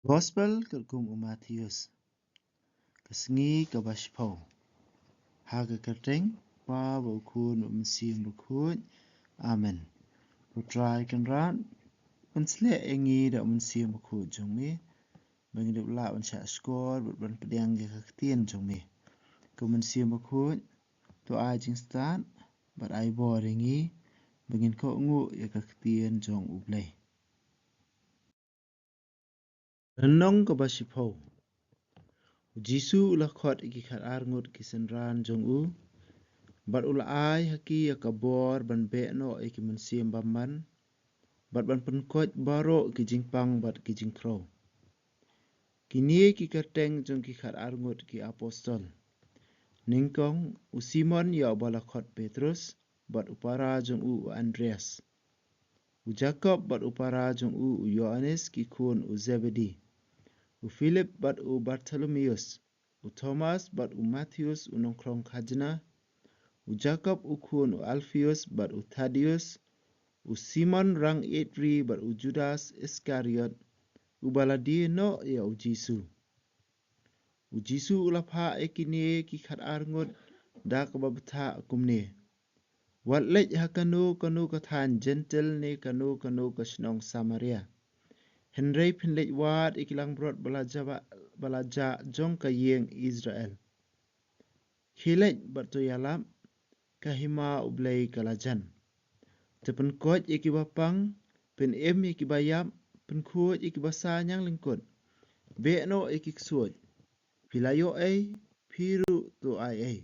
Gospel kum Matthews kasngi kabashpau haga kerteng pa bukun umsim bukun amen putrai kan ran pensle engi da umsim bukun jongmi bangiduk la unsha skor ban pediang ge kaktian jongmi kumumsim bukun to ajing stan but ai boringi bangin ko ngu ya kaktian jong ublay Renong kabashpau Jisu ulah khot iki khat arngut kisenran jong u bat ula ai haki ya kabor ban be no iki mensim baman bat ban penkot baro ki jingpang bat ki jingkro kini ki kateng jong ki khat arngut ki apostol ningkong u Simon ya bala khot Petrus bat upara jong u Andreas u Jacob bat upara jong u Yohanes ki kun u Zebedi u Philip bat u Bartholomeus u Thomas bat u Matthews u nongkrong khajna u Jacob u kun u Alphaeus bat u Thaddeus u Simon rang Edri bat u Judas Iscariot u baladi no ya u Jisu ulapha ekini ki khat arngut da kababtha kumne watlej hakanu kathan gentle ne kanu kasnong Samaria Henry pinlej wat ikilang brot balaja jong kayeng Israel Khilej batu yalam kahima ublay kalajan Tepen koj iki bapang pen iki bayam pen kuoj iki basanyang lingkot be no iki ksuoj pilayo ay piru to ay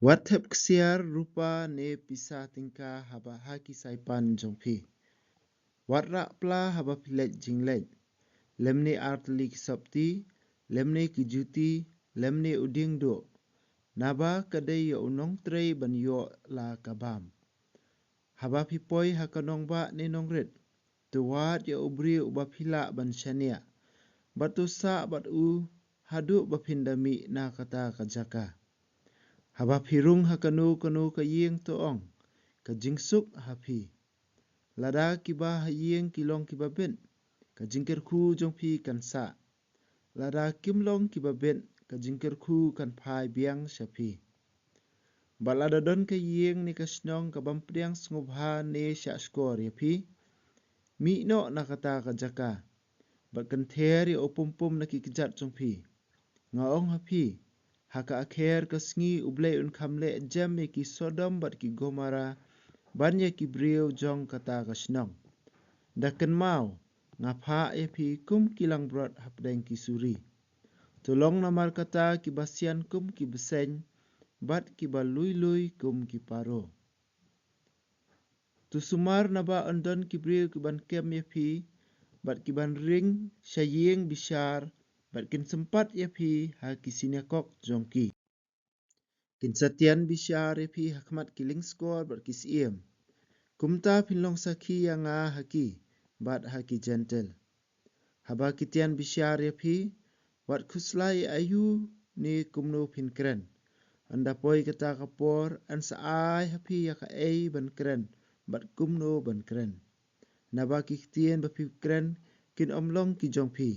Wathep ksiar rupa ne pisa tingka haba haki saipan jongpi Watra pla haba pilej jinglej lemne artli kisapti lemne kijuti lemne uding do naba kadai yo unong trei ban yo la kabam haba pipoi hakanong ba ne nongret tuwat ya ubri ubapila ban shania batu sa bat u hadu bapindami na kata kajaka haba pirung hakanu kayeng toong kajingsuk hapi lada kiba hayeng kilong kiba ben kajingker khu jongpi kansa lada kimlong kiba ben kajingker khu kan phai biang shapi balada don kayeng ni kasnong kabampriang sngubha ne sha skor yapi mi no nakata kajaka bakan theri opumpum nakikijat jongpi ngaong hapi haka akher kasngi ublay unkamle jam ki Sodom bat ki Gomara banya ki brieu jong kata kasnong dakan mau ngapha epi kum kilang brot hapdeng ki suri tolong namar kata ki basian kum ki beseng bat ki balui kum ki paro tu sumar naba ondon ki brieu ki ban kem epi bat ki ban ring shayeng bishar bat kin sempat epi ha ki sinakok jongki kin satian bishar epi hakmat kiling skor bat ki siem kumta pinlong sakhi yanga haki bat haki gentle haba kitian bishar epi wat khuslai ayu ni kumno pinkren anda poi kata kapor an saai hapi yaka ei ban kren bat kumno ban kren naba kiktian bapi kren kin omlong ki jongpi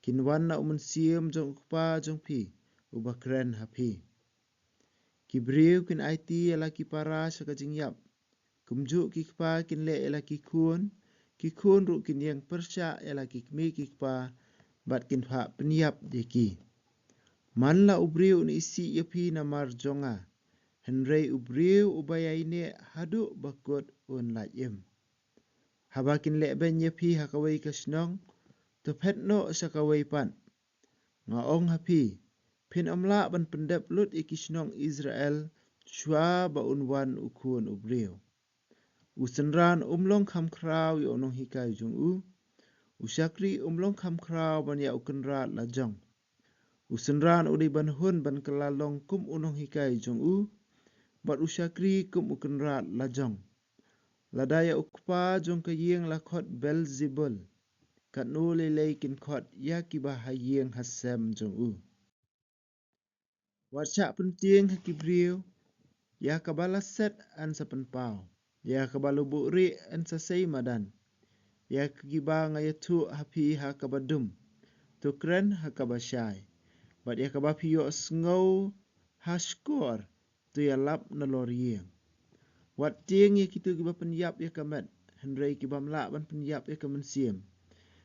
kin wan na umun siem jong pa jongpi uba kren hapi kibriu kin IT ala ki para saka jingyap kumju ki kpa kin le ala ki kun ru kin yang persya ala ki kmi ki kpa bat kin pha penyap deki man la ubriu ni isi yapi namar jonga henrei ubriu ubayai ne hadu bakut un lajim haba kin le ben yapi hakawai kasnong to phet no sakawai pan ngaong hapi pin amla ban pendep lut ikisnong Israel shwa ba unwan ukun ubriu usenran umlong kham kraw yo nong hikai jong usakri umlong kham kraw ban ya ukenra lajong usenran udi ban hun ban kelalong kum unong hikai jong bat usakri kum ukenra lajong ladaya ukpa jong kayeng lakhot Belzebul kat no lelei kin khot ya kiba hayeng hasem jong Watcha penting hakibriu ya kabala set an sapen pau ya kabalu buri an sasei madan ya kiba ngaya tu hapi hakabadum. Tukren hakabashai. Bat ya kabapi yo sngau hashkor tu ya lap nalorieng. Wat tieng ya kitu kiba penyap ya kamet. Henry kiba melak ban penyap ya kamensiam.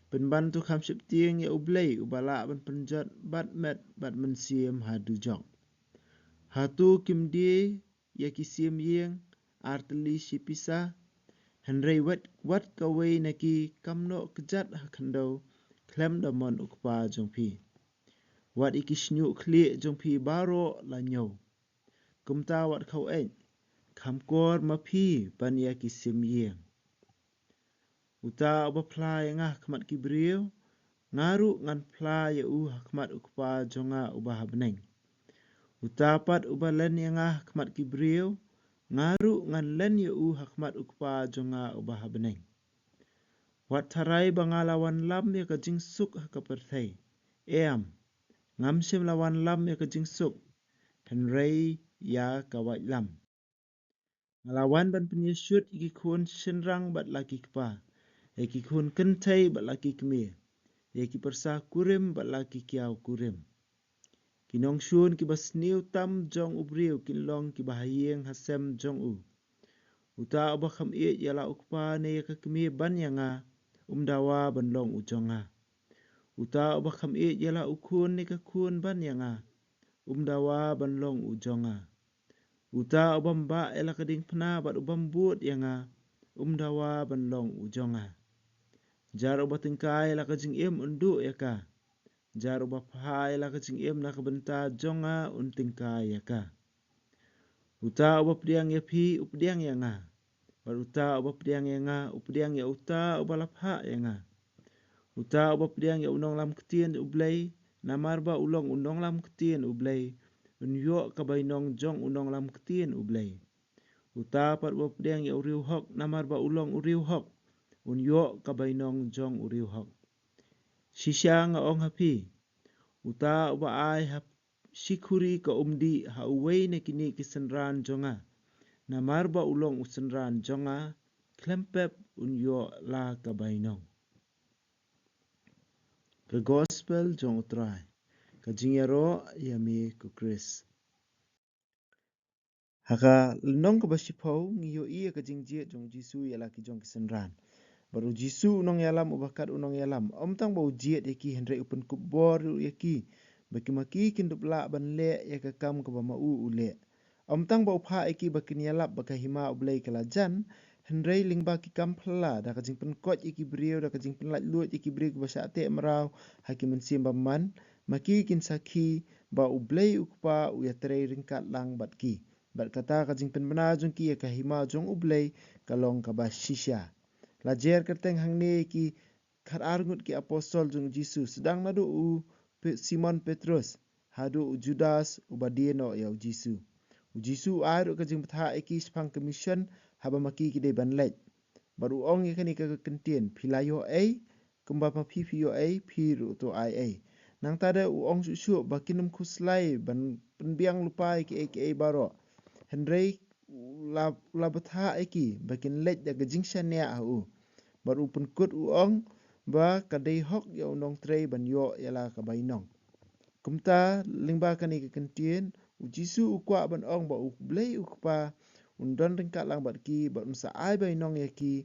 Penban tu kham sip tieng ya ublay ubala ban penjat bat met bat mensiam hadu jok. Hatu kim die ya kisiam yeng arteli sipisa. Henry wat kawai naki kamno kejat hakandau klem damon ukpa jongpi. Wat ikisnyu kli jongpi baro lanyo. Kumta wat kau kamkor mapi ban ya kisim yeng. Uta oba pla ngah kmat kibriu ngaru ngan pla ya hakmat ukpa jonga ubah beneng. Uta pat uba len ngah kmat kibriu ngaru ngan len ya hakmat ukpa jonga ubah beneng. Wat tarai bangalawan lam ya kajing suk hakaperthai. Ngamsim lawan lam ya kajing suk. Henry ya kawat lam. Ngalawan ban penyesyut iki kun senrang bat laki kepa. Iki kun kentai bat laki kemir. Iki persah kurim bat laki kiau kurim. Kinong syun kibas niu tam jong ubriu kinlong kibahayeng hasem jong u. Uta oba kham iet yala ukpa ne ya kemir ban yanga umdawa ban long ujonga. Uta oba kham iet yala ukun ne kun ban yanga umdawa ban long ujonga. Uta obam ba ela kading pena bat ubam buat yanga umdawa ban long ujonga. Jar oba tingkai ela kajing im undu yaka. Jar oba pahai ela kajing im nak benta jonga untingkai yaka. Uta oba pediang ya pi upediang yanga. Bat uta oba pediang yanga upediang ya uta oba lapha yanga. Uta oba pediang ya unong lam ketien ublay namar ba ulong unong lam ketien ublay. Unyok kabainong jong unong lam ketien ublay. Uta pat oba pediang ya uriu hok namar ba ulong uriu hok. Unyok kabainong jong uriu hok. Shisha nga ong hapi. Uta oba ai hap sikuri ka umdi ha uway na kini kisenran jonga. Namar ba ulong usenran jonga klempep unyok la kabainong. Ka gospel jong utray. Kajingero yami ku Chris. Haka lenong ka basipau ngiyo iya kajingjiet jong Jisu yala ki jong kisenran. Baru Jisu unong yalam ubakat unong yalam. Omtang bau jiet yaki hendrai upen kubor yaki. Baki maki kindup la ban le ya kakam ka bamau ule. Omtang bau pha yaki bakin yalap baka hima ublay kalajan. Hendrai lingba ki kampla da kajing penkot yaki beriu da kajing penlat luat yaki beriu kubasa ate merau haki mensim baman. Maki kin saki ba ublay ukpa uyatrai ringkat lang batki. Bat kata kajing penbena jong ki ya kahima jong ublay kalong kabasisya. Lajer kerteng hang ne ki khat arngut ki apostol jong Jisu sedang nadu u Simon Petrus hadu u Judas ubadieno ya u Jisu. U Jisu airu kajing betha ki sepang commission haba maki ki de banlet. Baru ong yakani ka kentien pilayo ai kumba pa yo ai piru to ai. Nang tada u ong susu bakinum kuslai ban penbiang lupa ki baro. Hendrai la betha ki bakin let da gajing shania u. Baru penkut uong ba kadai hok ya unong trei ban yo yala kabainong. Kumta lingba kani ke kentien u Jisu ukwa ban ong ba ublay ukpa undon ringkat lang bat ki bat masa ai bainong ya ki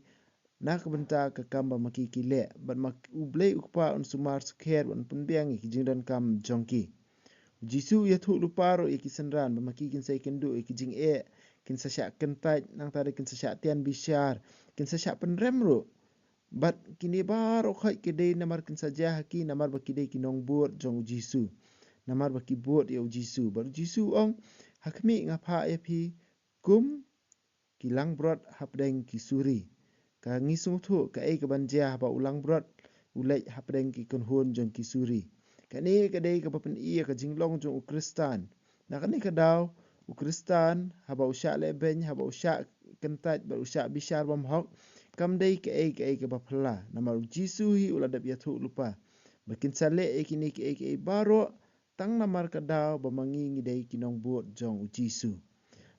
nak benta ke kamba maki kile bat mak ublay ukpa un sumar sukher ban penbiang ki jingdan kam jongki. Jisu ya thu luparo ya ki senran ba maki kin sai kendu ya ki jing kin sasyak kentaj nang tadi kin sasyak tian bisyar kin sasyak penrem ro. Bat kini baro khoi kedai namar kin saja haki namar baki dai kinong buat jong Jisu. Namar baki buat ya Jisu. Baru Jisu ong hakmi ngapa ya pi kum kilang brot hapdeng ki suri. Ka ngisung tu ka ai kebanjia ba ulang brot ulai hapdeng ki konhun jong ki suri. Kani kedai ka papen iya ka jinglong jong Ukristan. Na kani kadau Ukristan haba usyak lebeng haba usyak kentaj ba usyak bisyar bam hok. Kam dai ke ai ke bapla namar Jisu hi uladap ya thu lupa. Bakin sale kini ke baro tang namar kadau bamangi ngidai kinong buat jong Jisu.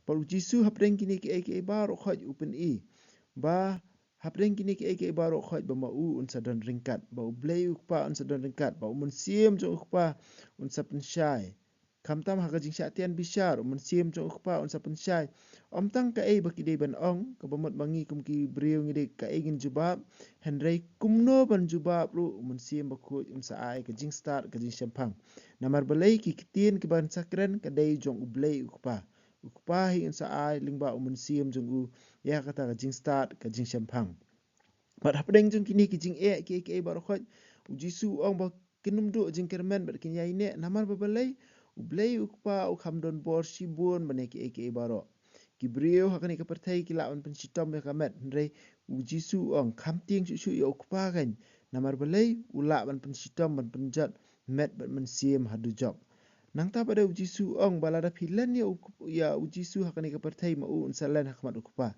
Par Jisu hapdeng kini ke baro khoj upen ba Hapdeng kini ke baro khoj ba mau unsa don ringkat ba ublei ukpa unsa don ringkat ba umun siem jong ukpa unsa pensyai. Kamtam ha kajing syatian bishar umun siem jong ukpa unsa pensyai. Omtang ka ba kidei ban ong ka bamot bangi kum ki briu ngide ka gin jubab henrei kumno ban jubab ru umun siem ba khoj unsa ai kajing start kajing sempang. Namar balai ki kitien ki ban sakren kadai jong ublei ukpa. Ukpa hi unsa ai lingba umun siem jong u ya kata kajing start kajing sempang. Bat hapdeng jong kini kijing ke baro khoj ujisu ong ba kinum du jing kermen bat kin yai ne namar babalai ublei ukpa ukham don bor sibun bane ke baro. Kibriu hakani ka pertai ki lawan pensitom ya kamet ndrei ujisu ong kham tieng su ya ukpa kan namar balai ula ban pensitom ban penjat met bat mensiem hadu job. Nang ta pada ujisu ong balada pilan ya ujisu hakani ka pertai mau unsalan hakmat ukpa.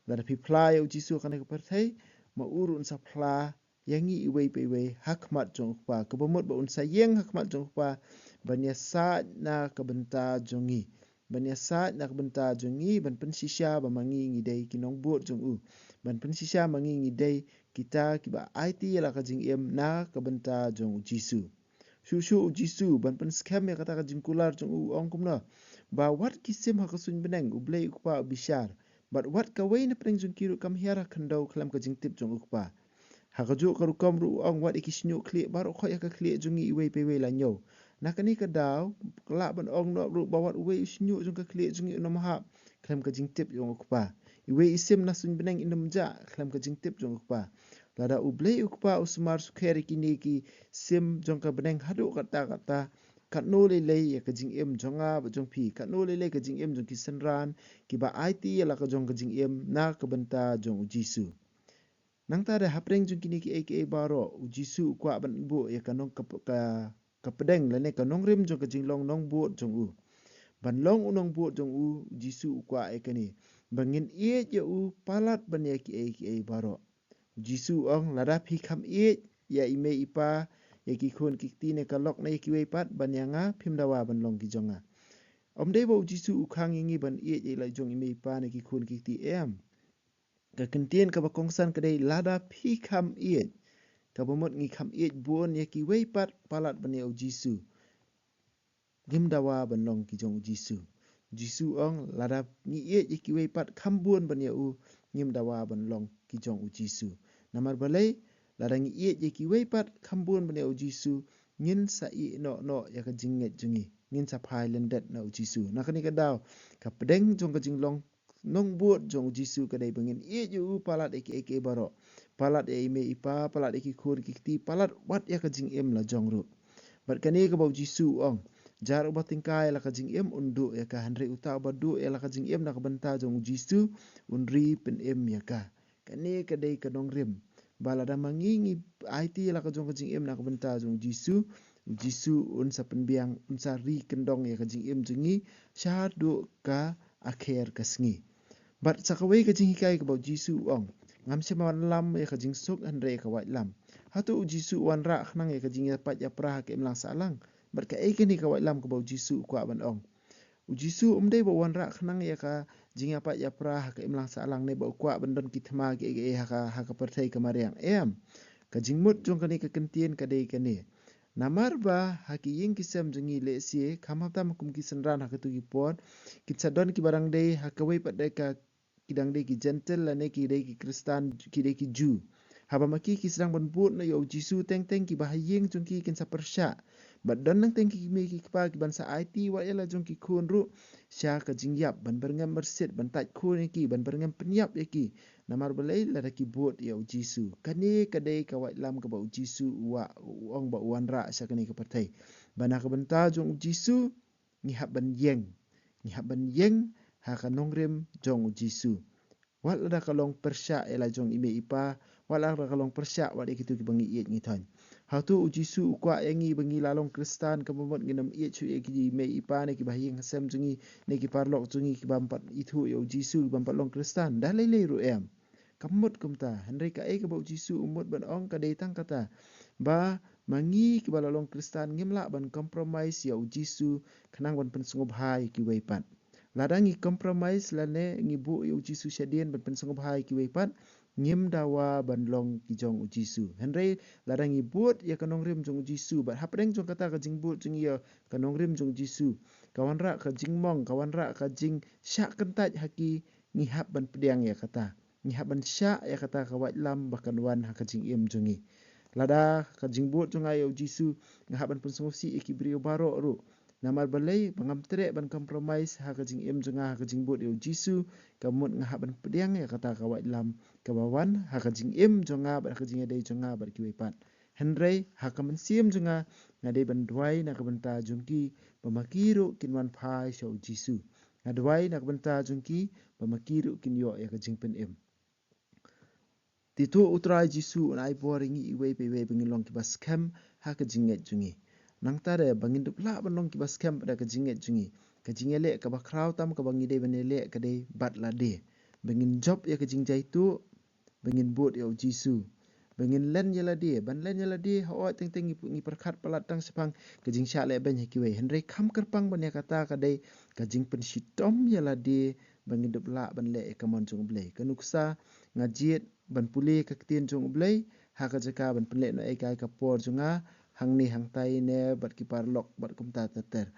Lada pi pla ya ujisu hakani ka pertai maurun sapla yangi iwei pewei hakmat jong ukpa kebomot ba unsa yeng hakmat jong ukpa banya sa na kebenta jongi banya sa na kebenta jongi ban pensisya ba mangi ngidei kinong buat jong u ban pensisya mangi ngidei kita kiba IT la kajing em na kebenta jong jisu susu jisu ban pen scam ya kata kajing kular jong u ong kumna ba wat kisim hakasun beneng ublei ukpa bishar. But what kawai na pring jong kiru kam hiara khandau klam ka jingtip jong ukpa. Hakaju karu kam ru ong wat ikisnyu kli baru khoi ka kli jongi iwei pewe la nyo. Nakani ka daw kla ban ong no ru bawat uwei isnyu jong ka kli jongi unom hap klam ka jingtip jong ukpa. Iwei isim nasun beneng indom ja klam ka jingtip jong ukpa. Lada ublei ukpa usmar sukheri kini ki sim jong ka beneng hadu kata kat no le ya kajing em jonga ba jong pi kat no le kajing em jong kisenran ki ba IT la ka jong kajing em na ka benta jong jisu nang ta da hapreng jong kini ki baro jisu kwa ban bu ya kanong ka pedeng la ne kanong rim jong kajing long nong bu jong u ban long unong bu jong u jisu kwa kani bangin ye ya u palat ban ya ki baro jisu ong lada pi kham ya ime ipa ya ki khon ki ti ne kalok na ki wei pat ban yanga phimdawa ban long ki jonga omdei bo jisu ukhang yingi ban la jong ime pa ne ki khon ki ti em ka kentien ka bakongsan kadai lada phi kham ka bomot ngi kham buon ya ki wei pat palat ban ya jisu gimdawa ban long ki jong jisu ong lada ngi ya ki wei pat kham buon ban ya u ngimdawa ban long ki jong jisu namar balai ladang ye ki wei pat khambun bane jisu ngin sa I no ya ka jinget jungi ngin sa phai lendet na jisu nakani ka daw ka pedeng jong ka jinglong nong buat jong jisu ka dai bangin ye ju palat ke baro palat e me ipa palat ki khur ki ti palat wat ya ka jing em la jong ru bat kani ka bau jisu ong jar ba tingkai la ka jing em undu ya ka hanre uta ba du ya la ka jing em na ka benta jong jisu unri pen em ya ka kani ka dai ka nong rim balada mangingi IT la ka jong kajing em na ka benta jong jisu un sa penbiang un sa ri kendong ya kajing em jengi syahadu ka akhir kasngi bat sakawai kajing hikai ka bau jisu ong ngam se man lam ya kajing suk andre ka wait lam hatu jisu wan ra khnang ya kajing ya pat ya pra ka em lang salang bat ka kini ka wait lam ka bau jisu kwa ban ong ujisu umdai ba wan ra khnang ya ka jinga pa ya pra ka imlang sa lang ne ba kwa bandon ki thma ge ha ka perthai ka mariang em ka jingmut jong ka ni ka kentien ka dei ka ni namar ba ha ki ying ki sem jingi le si kham ta kum ki sanran ha ka tu ki pon ki sadon ki barang dei ha ka wei pat dei ka kidang dei ki gentle la ne ki dei ki kristan ki dei ki ju haba maki ki sedang ban but na yo jisu teng ki ba ying jong ki kin sa persya bat don nang teng ki me ki pa ki ban sa IT wa yala jong ki khun ru sya ka jingyap ban berngam bersit ban taj khun ki ban berngam penyap ki namar balai la ki but yo jisu kani kadai ka wa lam ka ba jisu wa ong ba wan ra sya kani ka patai bana ka benta jong jisu ni hab ban yeng ha ka nongrem jong jisu wat la ka long persya ela jong ime ipa wala ka long persya wa de kitu ki bangi iet ngi tan ha tu jisu kwa yangi bangi lalong kristan ka momot nginam iet chu ki me ipa ne ki bahing sem jungi ne ki parlok jungi ki bampat itu yo jisu bampat long kristan dah lele ru em kamut kumta henry ka ka bau jisu umut ban ong ka detang kata ba mangi ki balalong kristan ngimla ban compromise yo jisu khnang ban pensungub hai ki weipat ladangi compromise la ne ngi bu yo jisu syadien ban pensungub hai ki weipat ngim dawa ban long ki jong u Jisu. Henry ladang i buat ya kanong rim jong Jisu, bat hapdeng jong kata ka jing buat jong ya kanong rim jong Jisu. Kawan rak ka jing mong, kawan rak ka jing syak kentaj haki ngihap ban pediang ya kata. Ngihap ban syak ya kata ka wat lam bahkan wan ha ka jing im jongi. Lada ka jing buat jong ayo Jisu ngihap ban pensosi iki brio barok ru. Namar balai bangam terek ban compromise ha ka jing im jonga ha ka jing buat yo Jisu kamut ngahap ban pediang ya kata ka wat lam kabawan ha ka jing im jonga ba ka jing adai jonga ba ki wepat. Henry ha ka mensiam jonga ngadai ban duai na ka benta jongki pamakiru kinwan phai shau Jisu. Ngadwai na ka benta jongki pamakiru kin yo ya ka jing pen im. Titu utrai Jisu na ai boringi iwei pe wei bengilong ki bas kem ha ka jinget jongi. Nang tare bangin dup la ban long ki bas kem pada ka jinget jongi. Ka jingele ka ba kraw tam ka bangi dei banele ka dei bat la de. Bengin job ya ka jing jaitu bengin buat ya Jisu. Bengin len ya la de, ban len ya la de ha teng teng ngi perkat palat tang sepang ka jing syak le ben ki wei. Henry kam kerpang ban ya kata ka dei ka jing pen shitom ya la de bangin dup la ban le ka mon jong blei. Ka nuksa ngajiet ban puli ka ketien jong blei ha ka jaka ban penle no ai kai ka por jonga hang ni hang tai ne bat ki parlok bat kumta teter.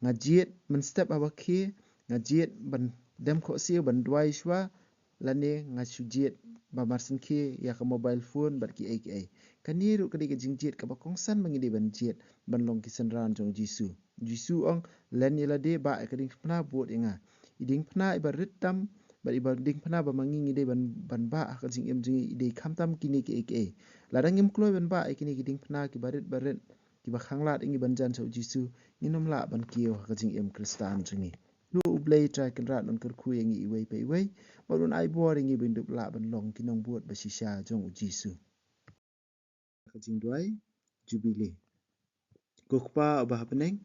Ngajiet men step abaki ngajiet ban dem kho siu ban dwai shwa lane ngasujiet ba marsin ki ya ka mobile phone bat ki ai kaniru kadi ka jingjiet ka ba kongsan mangi de ban jiet ban long ki senran jong Jisu ong len yela de ba ka ding pna buat inga iding pna ibar ritam ba ibar ding pna ba mangi ngi de ban ba ka jing em jing ide khamtam kini ki ai ladang im kloi ban ba kini ki ding pna ki barit ki ba khanglat ingi ban jan so Jisu nginom la ban kiyo ka jing em kristan jingi lu ublei trai kan rat non kerku yang iwei pe iwei marun ai boring ibin dup la ban long kinong buat basisha jong Jisu ka jing duai jubile kokpa ba hapneng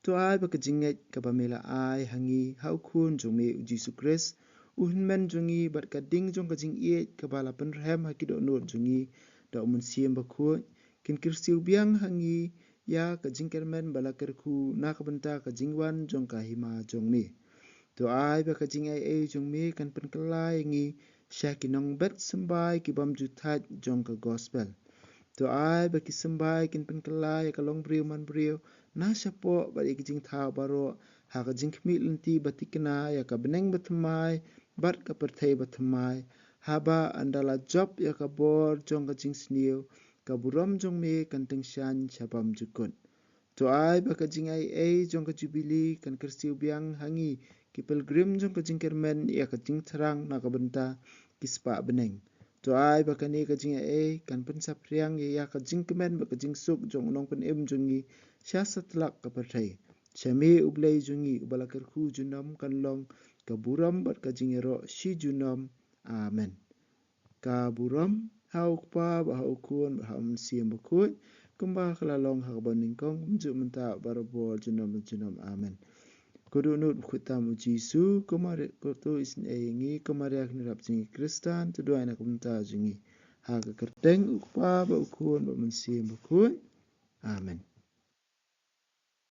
to ai ba ka jinget ka ba mela ai hangi hau khun jong me Jisu Kris men jongi bat ka ding jong ka jing ie ka ba la pen rem hakido not jongi da mun siem ba khu kin kirsiu biang hangi ya ka jingkermen bala kerku na ka benta ka jingwan jong ka hima jong me to ai ba ka jing ai jong me kan pen kelai ngi shakinong bet sembai ki bam juthat jong ka gospel to ai ba ki sembai kin pen kelai ka long brio man brio na sapo ba ki jing tha baro ha ka jing khmi lenti batikna ya ka beneng batmai bat ka perthai batmai haba andala job ya ka bor jong ka jing sniu ka buram jong me kan teng shan chapam jukun to ai ba ka jing ai jong ka jubili kan kersiu biang hangi ki pilgrim jong ka jing kermen ya ka jing thrang na ka benta ki spa beneng to ai ba ka ni ka jing ai kan pen sap riang ya ka jing kemen ba ka jing suk jong nong pen em jongi sya satlak ka perthai chame ublei jongi ubala kerku junam kan long ka buram bat ka jing ero shi junam amen ka buram hau pa ba hau kun ba hau siem ba khu kumba khala long ha ba ning kong ju menta barabo junam amen kudu nut khutam Jisu kumare ko to isin ngi kumare ak ni rap jingi kristan to do ana kumta jingi ha ka kerteng ukpa ba kun ba mun siem ba khu amen